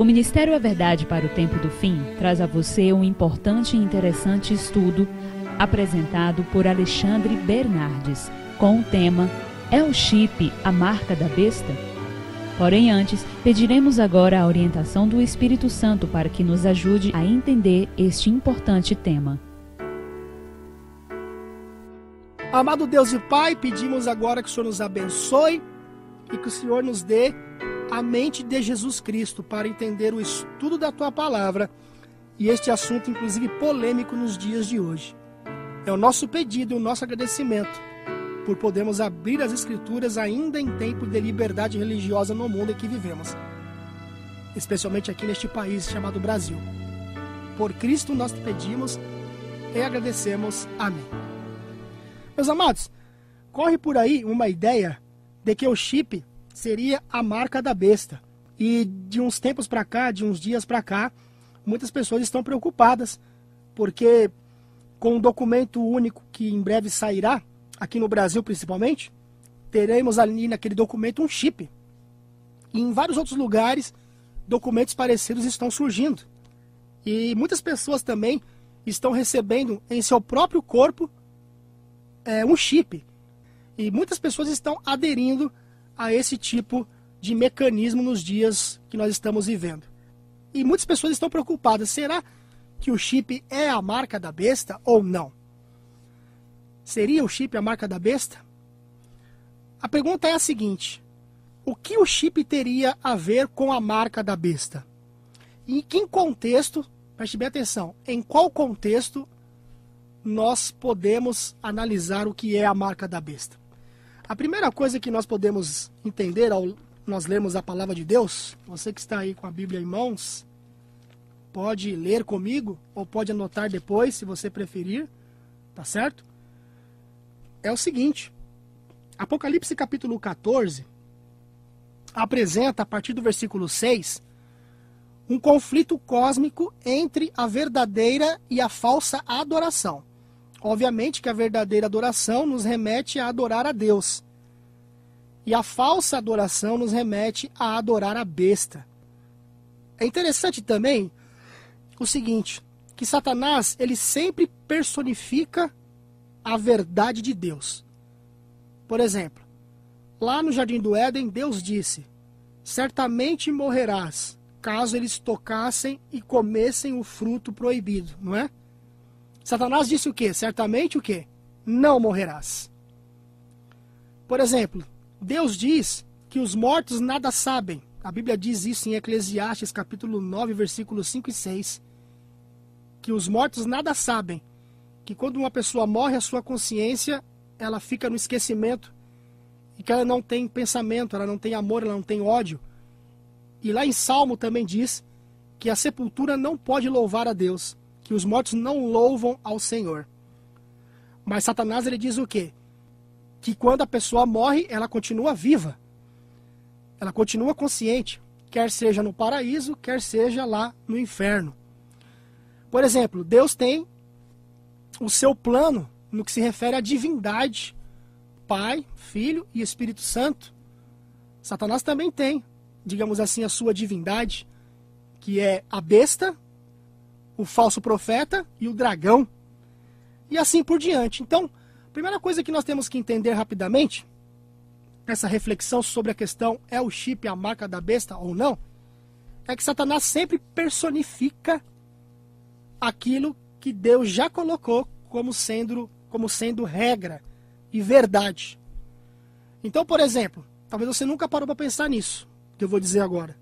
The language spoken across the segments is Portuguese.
O Ministério A Verdade para o Tempo do Fim traz a você um importante e interessante estudo apresentado por Alexandre Bernardes, com o tema É o chip a marca da besta? Porém, antes, pediremos agora a orientação do Espírito Santo para que nos ajude a entender este importante tema. Amado Deus e Pai, pedimos agora que o Senhor nos abençoe e que o Senhor nos dê a mente de Jesus Cristo para entender o estudo da Tua Palavra e este assunto, inclusive, polêmico nos dias de hoje. É o nosso pedido e o nosso agradecimento por podermos abrir as Escrituras ainda em tempo de liberdade religiosa no mundo em que vivemos, especialmente aqui neste país chamado Brasil. Por Cristo nós te pedimos e agradecemos. Amém. Meus amados, corre por aí uma ideia de que o chip seria a marca da besta. E de uns tempos para cá, de uns dias para cá, muitas pessoas estão preocupadas, porque com um documento único que em breve sairá, aqui no Brasil principalmente, teremos ali naquele documento um chip. E em vários outros lugares, documentos parecidos estão surgindo. E muitas pessoas também estão recebendo em seu próprio corpo um chip. E muitas pessoas estão aderindo a esse tipo de mecanismo nos dias que nós estamos vivendo. E muitas pessoas estão preocupadas. Será que o chip é a marca da besta ou não? Seria o chip a marca da besta? A pergunta é a seguinte: o que o chip teria a ver com a marca da besta? E em que contexto, preste bem atenção, em qual contexto nós podemos analisar o que é a marca da besta? A primeira coisa que nós podemos entender ao nós lermos a palavra de Deus, você que está aí com a Bíblia em mãos, pode ler comigo ou pode anotar depois, se você preferir, tá certo? É o seguinte: Apocalipse capítulo 14 apresenta, a partir do versículo 6, um conflito cósmico entre a verdadeira e a falsa adoração. Obviamente que a verdadeira adoração nos remete a adorar a Deus. E a falsa adoração nos remete a adorar a besta. É interessante também o seguinte, que Satanás, ele sempre personifica a verdade de Deus. Por exemplo, lá no Jardim do Éden, Deus disse: certamente morrerás, caso eles tocassem e comessem o fruto proibido, não é? Satanás disse o quê? Certamente o quê? Não morrerás. Por exemplo, Deus diz que os mortos nada sabem. A Bíblia diz isso em Eclesiastes capítulo 9, versículos 5 e 6. Que os mortos nada sabem. Que quando uma pessoa morre, a sua consciência, ela fica no esquecimento. E que ela não tem pensamento, ela não tem amor, ela não tem ódio. E lá em Salmo também diz que a sepultura não pode louvar a Deus. Que os mortos não louvam ao Senhor. Mas Satanás, ele diz o quê? Que quando a pessoa morre, ela continua viva. Ela continua consciente. Quer seja no paraíso, quer seja lá no inferno. Por exemplo, Deus tem o seu plano no que se refere à divindade. Pai, Filho e Espírito Santo. Satanás também tem, digamos assim, a sua divindade, que é a besta, o falso profeta e o dragão, e assim por diante. Então, a primeira coisa que nós temos que entender rapidamente, essa reflexão sobre a questão é o chip a marca da besta ou não, é que Satanás sempre personifica aquilo que Deus já colocou como sendo regra e verdade. Então, por exemplo, talvez você nunca parou para pensar nisso, que eu vou dizer agora.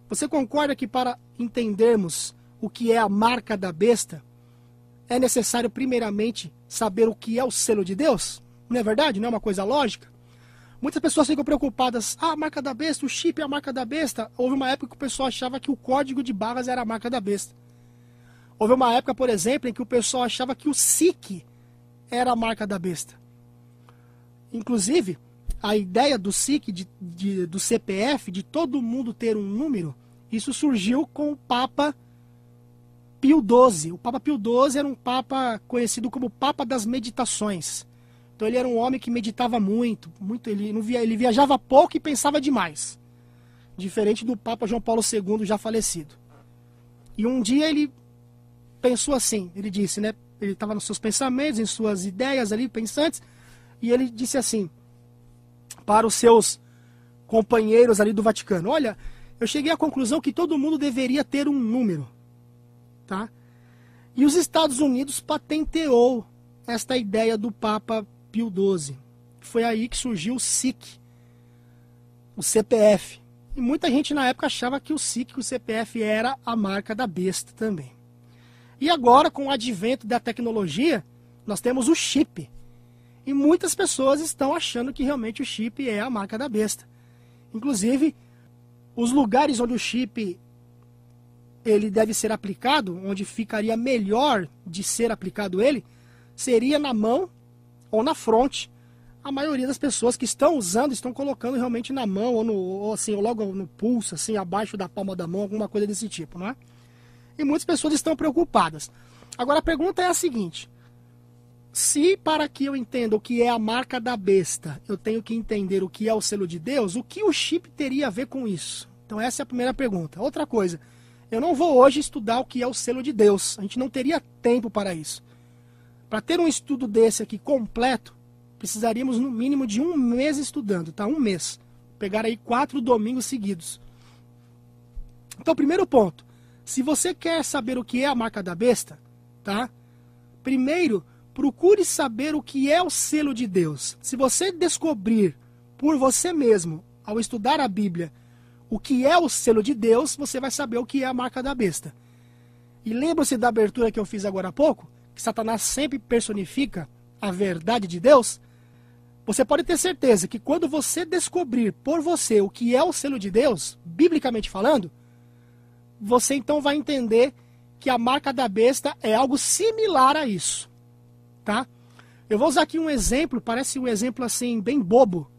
Você concorda que para entendermos o que é a marca da besta, é necessário primeiramente saber o que é o selo de Deus? Não é verdade? Não é uma coisa lógica? Muitas pessoas ficam preocupadas. A marca da besta, o chip é a marca da besta. Houve uma época que o pessoal achava que o código de barras era a marca da besta. Houve uma época, por exemplo, em que o pessoal achava que o SIC era a marca da besta. Inclusive, a ideia do SIC, do CPF, de todo mundo ter um número, isso surgiu com o Papa Pio XII. O Papa Pio XII era um papa conhecido como Papa das Meditações. Então ele era um homem que meditava muito, ele viajava pouco e pensava demais. diferente do Papa João Paulo II, já falecido. E um dia ele pensou assim, ele disse, né? Ele estava nos seus pensamentos, em suas ideias ali, pensantes, e ele disse assim, para os seus companheiros ali do Vaticano, olha, eu cheguei à conclusão que todo mundo deveria ter um número, tá? E os Estados Unidos patenteou esta ideia do Papa Pio XII. Foi aí que surgiu o SIC, o CPF. E muita gente na época achava que o SIC, o CPF, era a marca da besta também. E agora, com o advento da tecnologia, nós temos o chip. E muitas pessoas estão achando que realmente o chip é a marca da besta. Inclusive, os lugares onde o chip ele deve ser aplicado, onde ficaria melhor de ser aplicado ele, seria na mão ou na fronte. A maioria das pessoas que estão usando, estão colocando realmente na mão, ou assim, ou logo no pulso, assim, abaixo da palma da mão, alguma coisa desse tipo, não é? E muitas pessoas estão preocupadas. Agora a pergunta é a seguinte: se para que eu entenda o que é a marca da besta, eu tenho que entender o que é o selo de Deus, o que o chip teria a ver com isso? Então essa é a primeira pergunta. Outra coisa, eu não vou hoje estudar o que é o selo de Deus. A gente não teria tempo para isso. Para ter um estudo desse aqui completo, precisaríamos no mínimo de 1 mês estudando, tá? 1 mês. Pegar aí 4 domingos seguidos. Então, primeiro ponto. Se você quer saber o que é a marca da besta, tá? Primeiro, procure saber o que é o selo de Deus. Se você descobrir por você mesmo, ao estudar a Bíblia, o que é o selo de Deus, você vai saber o que é a marca da besta. E lembra-se da abertura que eu fiz agora há pouco? Que Satanás sempre personifica a verdade de Deus? Você pode ter certeza que quando você descobrir por você o que é o selo de Deus, biblicamente falando, você então vai entender que a marca da besta é algo similar a isso, tá? Eu vou usar aqui um exemplo, parece um exemplo assim bem bobo,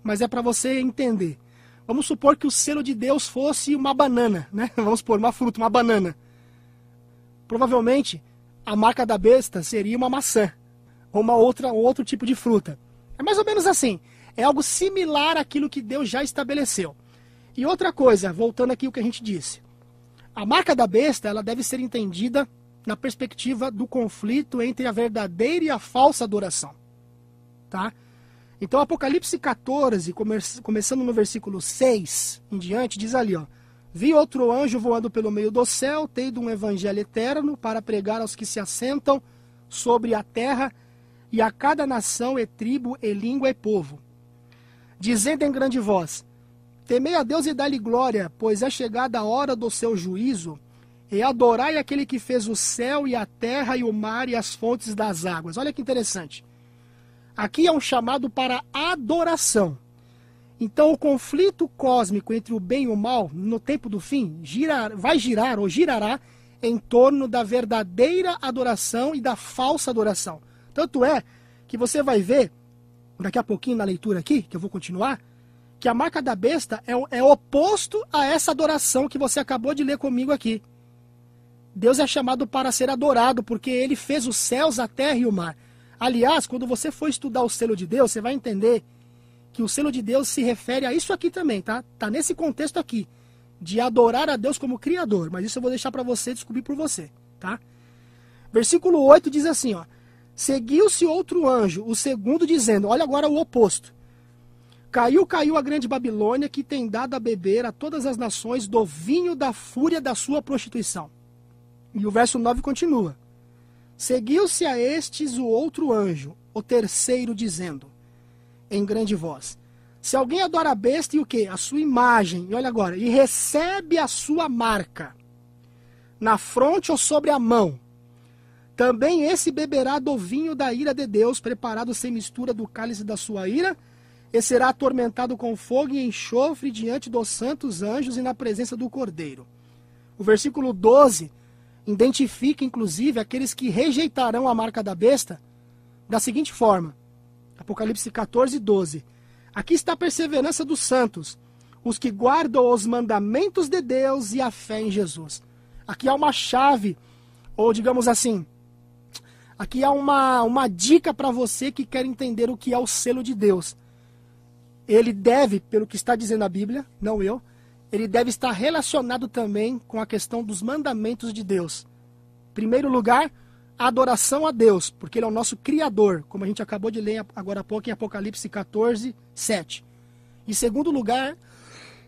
mas é para você entender. Vamos supor que o selo de Deus fosse uma banana, né? Vamos supor, uma fruta, uma banana. Provavelmente a marca da besta seria uma maçã ou outro tipo de fruta. É mais ou menos assim. É algo similar àquilo que Deus já estabeleceu. E outra coisa, voltando aqui ao que a gente disse. A marca da besta, ela deve ser entendida na perspectiva do conflito entre a verdadeira e a falsa adoração. Tá? Então, Apocalipse 14, começando no versículo 6 em diante, diz ali, ó: vi outro anjo voando pelo meio do céu, tendo um evangelho eterno para pregar aos que se assentam sobre a terra, e a cada nação, e tribo, e língua, e povo, dizendo em grande voz: temei a Deus e dá-lhe glória, pois é chegada a hora do seu juízo, e adorai aquele que fez o céu e a terra e o mar e as fontes das águas. Olha que interessante. Aqui é um chamado para adoração. Então o conflito cósmico entre o bem e o mal, no tempo do fim, vai girar ou girará em torno da verdadeira adoração e da falsa adoração. Tanto é que você vai ver, daqui a pouquinho na leitura aqui, que eu vou continuar, que a marca da besta é oposto a essa adoração que você acabou de ler comigo aqui. Deus é chamado para ser adorado, porque ele fez os céus, a terra e o mar. Aliás, quando você for estudar o selo de Deus, você vai entender que o selo de Deus se refere a isso aqui também, tá? Tá nesse contexto aqui, de adorar a Deus como Criador. Mas isso eu vou deixar para você descobrir por você, tá? Versículo 8 diz assim, ó: seguiu-se outro anjo, o segundo, dizendo, olha agora o oposto: caiu a grande Babilônia, que tem dado a beber a todas as nações do vinho da fúria da sua prostituição. E o verso 9 continua: seguiu-se a estes o outro anjo, o terceiro, dizendo em grande voz: se alguém adora a besta e o quê? A sua imagem, e olha agora, e recebe a sua marca na fronte ou sobre a mão, também esse beberá do vinho da ira de Deus, preparado sem mistura do cálice da sua ira, e será atormentado com fogo e enxofre diante dos santos anjos e na presença do Cordeiro. O versículo 12 identifica, inclusive, aqueles que rejeitarão a marca da besta da seguinte forma. Apocalipse 14, 12. Aqui está a perseverança dos santos, os que guardam os mandamentos de Deus e a fé em Jesus. Aqui há uma chave, ou digamos assim, aqui há uma dica para você que quer entender o que é o selo de Deus. Ele deve, pelo que está dizendo a Bíblia, não eu, ele deve estar relacionado também com a questão dos mandamentos de Deus. Em primeiro lugar, a adoração a Deus, porque Ele é o nosso Criador, como a gente acabou de ler agora há pouco em Apocalipse 14, 7. Em segundo lugar,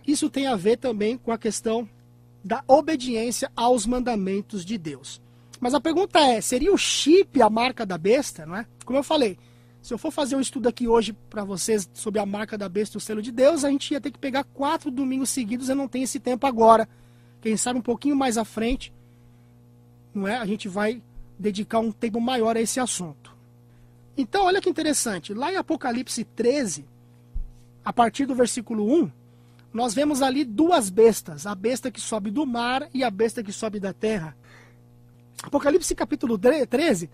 isso tem a ver também com a questão da obediência aos mandamentos de Deus. Mas a pergunta é, seria o chip a marca da besta, não é? Como eu falei, se eu for fazer um estudo aqui hoje para vocês sobre a marca da besta e o selo de Deus, a gente ia ter que pegar 4 domingos seguidos, eu não tenho esse tempo agora. Quem sabe um pouquinho mais à frente, não é? A gente vai dedicar um tempo maior a esse assunto. Então, olha que interessante, lá em Apocalipse 13, a partir do versículo 1, nós vemos ali 2 bestas, a besta que sobe do mar e a besta que sobe da terra. Apocalipse capítulo 13,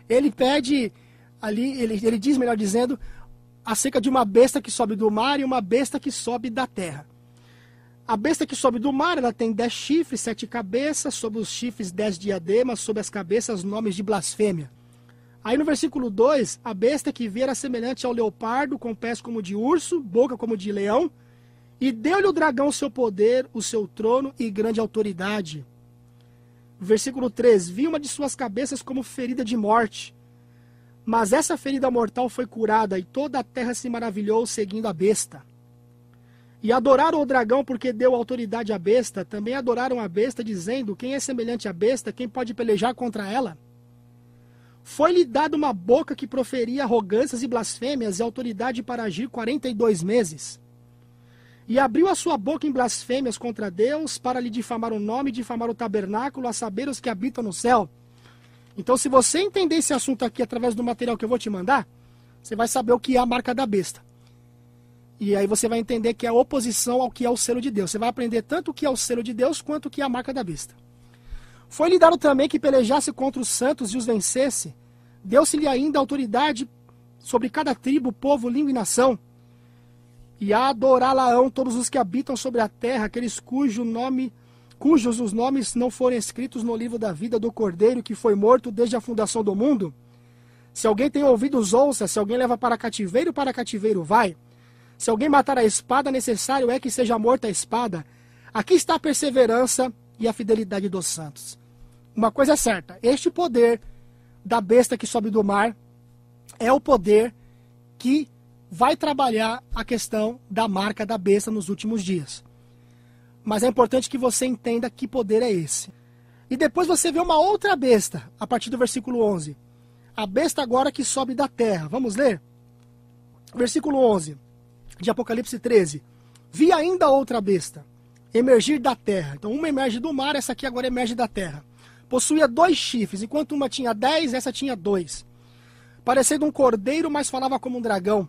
ele pede ali, ele diz, melhor dizendo, acerca de uma besta que sobe do mar e uma besta que sobe da terra. A besta que sobe do mar, ela tem 10 chifres, 7 cabeças, sobre os chifres 10 diademas, sobre as cabeças nomes de blasfêmia. Aí no versículo 2, a besta que viera semelhante ao leopardo, com pés como de urso, boca como de leão, e deu-lhe o dragão o seu poder, o seu trono e grande autoridade. Versículo 3, vi uma de suas cabeças como ferida de morte, mas essa ferida mortal foi curada, e toda a terra se maravilhou seguindo a besta. E adoraram o dragão porque deu autoridade à besta, também adoraram a besta, dizendo, quem é semelhante à besta, quem pode pelejar contra ela? Foi-lhe dada uma boca que proferia arrogâncias e blasfêmias e autoridade para agir 42 meses. E abriu a sua boca em blasfêmias contra Deus, para lhe difamar o nome e difamar o tabernáculo, a saber os que habitam no céu. Então, se você entender esse assunto aqui através do material que eu vou te mandar, você vai saber o que é a marca da besta. E aí você vai entender que é a oposição ao que é o selo de Deus. Você vai aprender tanto o que é o selo de Deus, quanto o que é a marca da besta. Foi-lhe dado também que pelejasse contra os santos e os vencesse. Deu-se-lhe ainda autoridade sobre cada tribo, povo, língua e nação. E a adorá-la-ão todos os que habitam sobre a terra, aqueles cujos os nomes não forem escritos no livro da vida do Cordeiro, que foi morto desde a fundação do mundo. Se alguém tem ouvidos, ouça. Se alguém leva para cativeiro vai. Se alguém matar a espada, necessário é que seja morta a espada. Aqui está a perseverança e a fidelidade dos santos. Uma coisa é certa, este poder da besta que sobe do mar é o poder que vai trabalhar a questão da marca da besta nos últimos dias. Mas é importante que você entenda que poder é esse. E depois você vê uma outra besta, a partir do versículo 11. A besta agora que sobe da terra. Vamos ler? Versículo 11. De Apocalipse 13, vi ainda outra besta emergir da terra. Então uma emerge do mar, essa aqui agora emerge da terra. Possuía 2 chifres, enquanto uma tinha 10, essa tinha 2. Parecendo um cordeiro, mas falava como um dragão.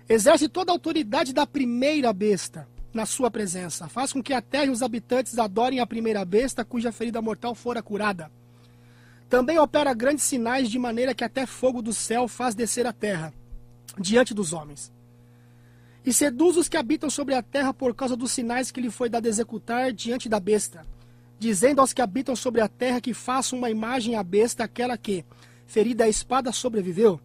Exerce toda a autoridade da primeira besta na sua presença. Faz com que a terra e os habitantes adorem a primeira besta, cuja ferida mortal fora curada. Também opera grandes sinais, de maneira que até fogo do céu faz descer a terra, diante dos homens. E seduz os que habitam sobre a terra por causa dos sinais que lhe foi dado executar diante da besta, dizendo aos que habitam sobre a terra que façam uma imagem à besta, aquela que, ferida a espada, sobreviveu.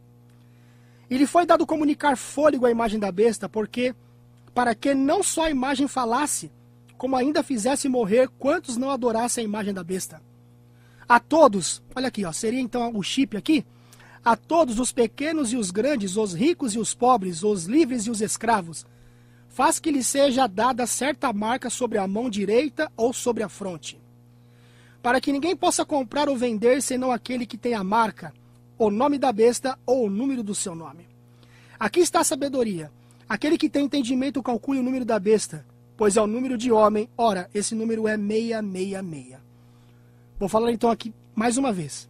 E lhe foi dado comunicar fôlego à imagem da besta, para que não só a imagem falasse, como ainda fizesse morrer quantos não adorassem a imagem da besta. A todos, olha aqui, seria então o chip aqui, a todos os pequenos e os grandes, os ricos e os pobres, os livres e os escravos, faz que lhe seja dada certa marca sobre a mão direita ou sobre a fronte, para que ninguém possa comprar ou vender senão aquele que tem a marca, o nome da besta ou o número do seu nome. Aqui está a sabedoria. Aquele que tem entendimento calcule o número da besta, pois é o número de homem. Ora, esse número é 666. Vou falar então aqui mais uma vez.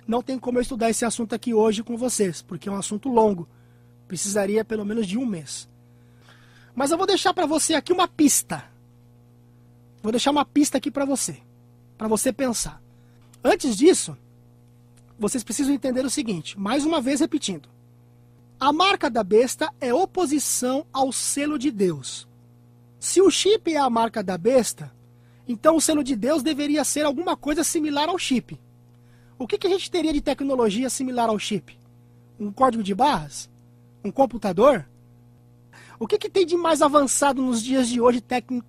Não tem como eu estudar esse assunto aqui hoje com vocês, porque é um assunto longo. Precisaria pelo menos de 1 mês. Mas eu vou deixar para você aqui uma pista. Vou deixar uma pista aqui para você pensar. Antes disso, vocês precisam entender o seguinte, mais uma vez repetindo. A marca da besta é oposição ao selo de Deus. Se o chip é a marca da besta, então o selo de Deus deveria ser alguma coisa similar ao chip. O que a gente teria de tecnologia similar ao chip? Um código de barras? Um computador? O que tem de mais avançado nos dias de hoje,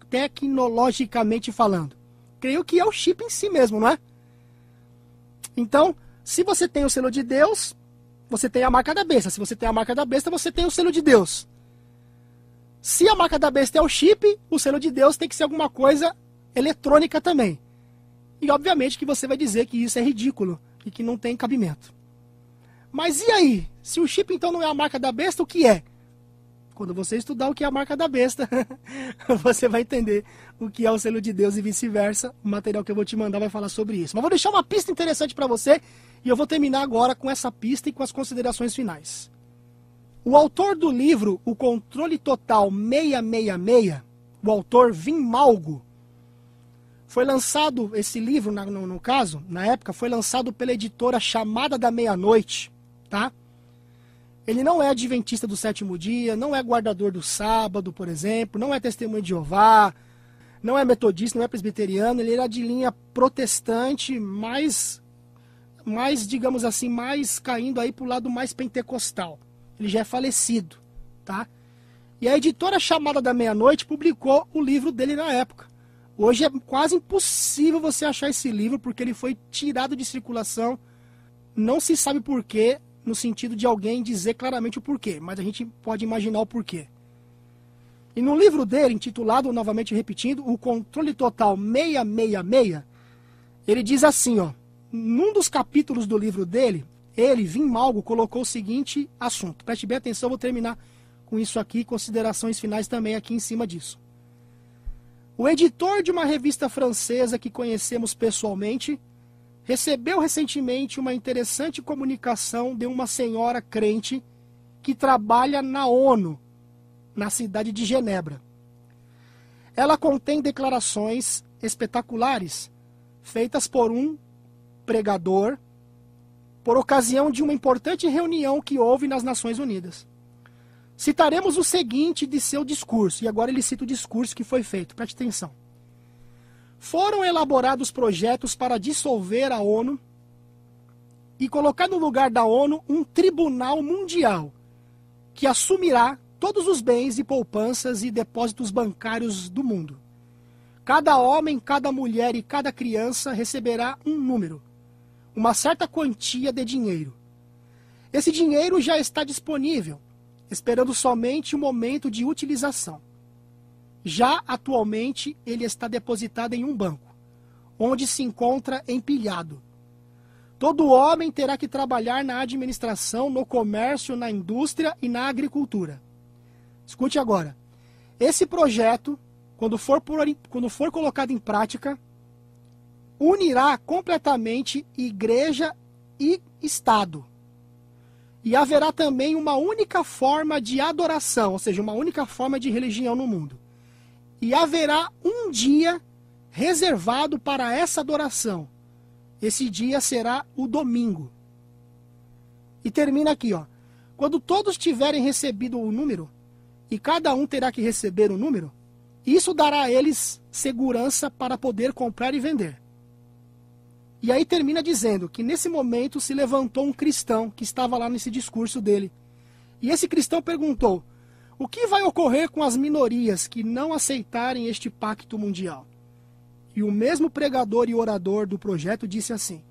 tecnologicamente falando? Creio que é o chip em si mesmo, não é? Então, se você tem o selo de Deus, você tem a marca da besta. Se você tem a marca da besta, você tem o selo de Deus. Se a marca da besta é o chip, o selo de Deus tem que ser alguma coisa eletrônica também. E obviamente que você vai dizer que isso é ridículo e que não tem cabimento. Mas e aí? Se o chip então não é a marca da besta, o que é? Quando você estudar o que é a marca da besta, você vai entender o que é o selo de Deus e vice-versa. O material que eu vou te mandar vai falar sobre isso. Mas vou deixar uma pista interessante para você e eu vou terminar agora com essa pista e com as considerações finais. O autor do livro O Controle Total 666, o autor Vin Malgo, foi lançado, esse livro, no caso, na época, foi lançado pela editora Chamada da Meia-Noite, tá? Ele não é adventista do sétimo dia, não é guardador do sábado, por exemplo, não é testemunho de Jeová, não é metodista, não é presbiteriano, ele era de linha protestante, mais, digamos assim, mais caindo aí pro lado mais pentecostal. Ele já é falecido, tá? E a editora Chamada da Meia-Noite publicou o livro dele na época. Hoje é quase impossível você achar esse livro, porque ele foi tirado de circulação. Não se sabe porquê, no sentido de alguém dizer claramente o porquê, mas a gente pode imaginar o porquê. E no livro dele, intitulado, novamente repetindo, O Controle Total 666, ele diz assim, ó, num dos capítulos do livro dele, ele, Vin Malgo, colocou o seguinte assunto. Preste bem atenção, eu vou terminar com isso aqui, considerações finais também aqui em cima disso. O editor de uma revista francesa que conhecemos pessoalmente recebeu recentemente uma interessante comunicação de uma senhora crente que trabalha na ONU, na cidade de Genebra. Ela contém declarações espetaculares feitas por um pregador por ocasião de uma importante reunião que houve nas Nações Unidas. Citaremos o seguinte de seu discurso, e agora ele cita o discurso que foi feito, preste atenção. Foram elaborados projetos para dissolver a ONU e colocar no lugar da ONU um tribunal mundial que assumirá todos os bens e poupanças e depósitos bancários do mundo. Cada homem, cada mulher e cada criança receberá um número, uma certa quantia de dinheiro. Esse dinheiro já está disponível, esperando somente o momento de utilização. Já atualmente ele está depositado em um banco, onde se encontra empilhado. Todo homem terá que trabalhar na administração, no comércio, na indústria e na agricultura. Escute agora. Esse projeto, quando for colocado em prática, unirá completamente igreja e Estado. E haverá também uma única forma de adoração, ou seja, uma única forma de religião no mundo. E haverá um dia reservado para essa adoração. Esse dia será o domingo. E termina aqui, ó. Quando todos tiverem recebido o número, e cada um terá que receber o número, isso dará a eles segurança para poder comprar e vender. E aí termina dizendo que nesse momento se levantou um cristão que estava lá nesse discurso dele. E esse cristão perguntou: o que vai ocorrer com as minorias que não aceitarem este pacto mundial? E o mesmo pregador e orador do projeto disse assim: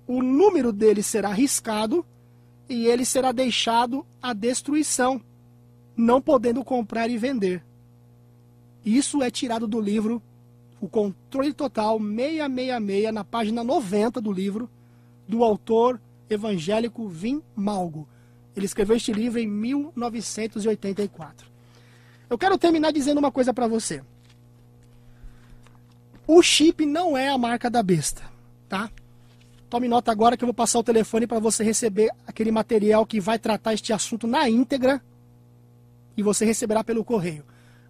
o número dele será riscado e ele será deixado à destruição, não podendo comprar e vender. Isso é tirado do livro O Controle Total 666, na página 90 do livro, do autor evangélico Vin Malgo. Ele escreveu este livro em 1984. Eu quero terminar dizendo uma coisa para você. O chip não é a marca da besta, tá? Tome nota agora que eu vou passar o telefone para você receber aquele material que vai tratar este assunto na íntegra e você receberá pelo correio.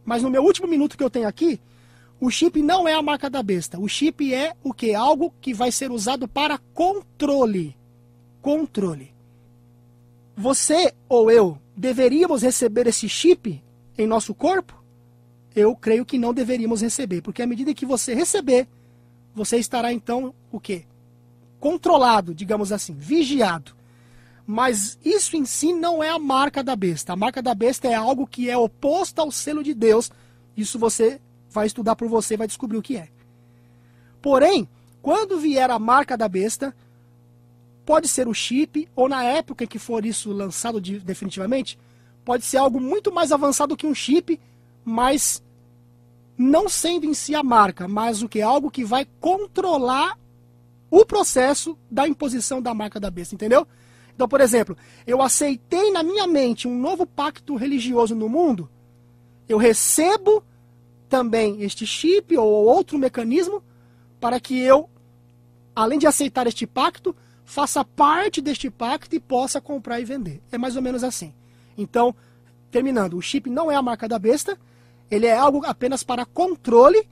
Mas no meu último minuto que eu tenho aqui, o chip não é a marca da besta. O chip é o quê? Algo que vai ser usado para controle. Controle. Você ou eu deveríamos receber esse chip em nosso corpo? Eu creio que não deveríamos receber, porque à medida que você receber, você estará então o quê? Controlado, digamos assim, vigiado. Mas isso em si não é a marca da besta. A marca da besta é algo que é oposto ao selo de Deus. Isso você vai estudar por você e vai descobrir o que é. Porém, quando vier a marca da besta, pode ser o chip, ou na época em que for isso lançado definitivamente, pode ser algo muito mais avançado que um chip, mas não sendo em si a marca, mas o que é algo que vai controlar o processo da imposição da marca da besta, entendeu? Então, por exemplo, eu aceitei na minha mente um novo pacto religioso no mundo, eu recebo também este chip ou outro mecanismo para que eu, além de aceitar este pacto, faça parte deste pacto e possa comprar e vender. É mais ou menos assim. Então, terminando, o chip não é a marca da besta, ele é algo apenas para controle.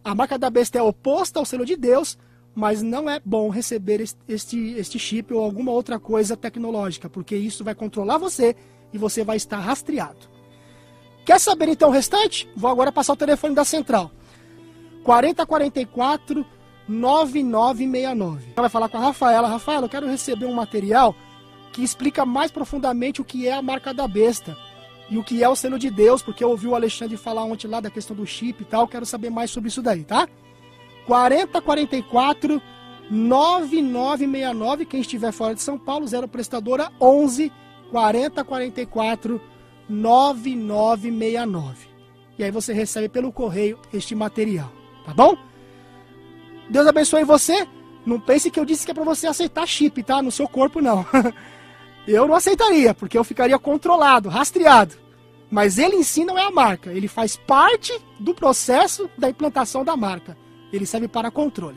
A marca da besta é oposta ao selo de Deus, mas não é bom receber este chip ou alguma outra coisa tecnológica, porque isso vai controlar você e você vai estar rastreado. Quer saber então o restante? Vou agora passar o telefone da central. 4044 9969. Vai falar com a Rafaela. Rafaela, eu quero receber um material que explica mais profundamente o que é a marca da besta e o que é o selo de Deus, porque eu ouvi o Alexandre falar ontem lá da questão do chip e tal, quero saber mais sobre isso daí, tá? 4044 9969, quem estiver fora de São Paulo, 0 prestadora 11 4044 9969. E aí você recebe pelo correio este material, tá bom? Deus abençoe você. Não pense que eu disse que é para você aceitar chip, tá? No seu corpo, não. Eu não aceitaria, porque eu ficaria controlado, rastreado. Mas ele em si não é a marca. Ele faz parte do processo da implantação da marca. Ele serve para controle.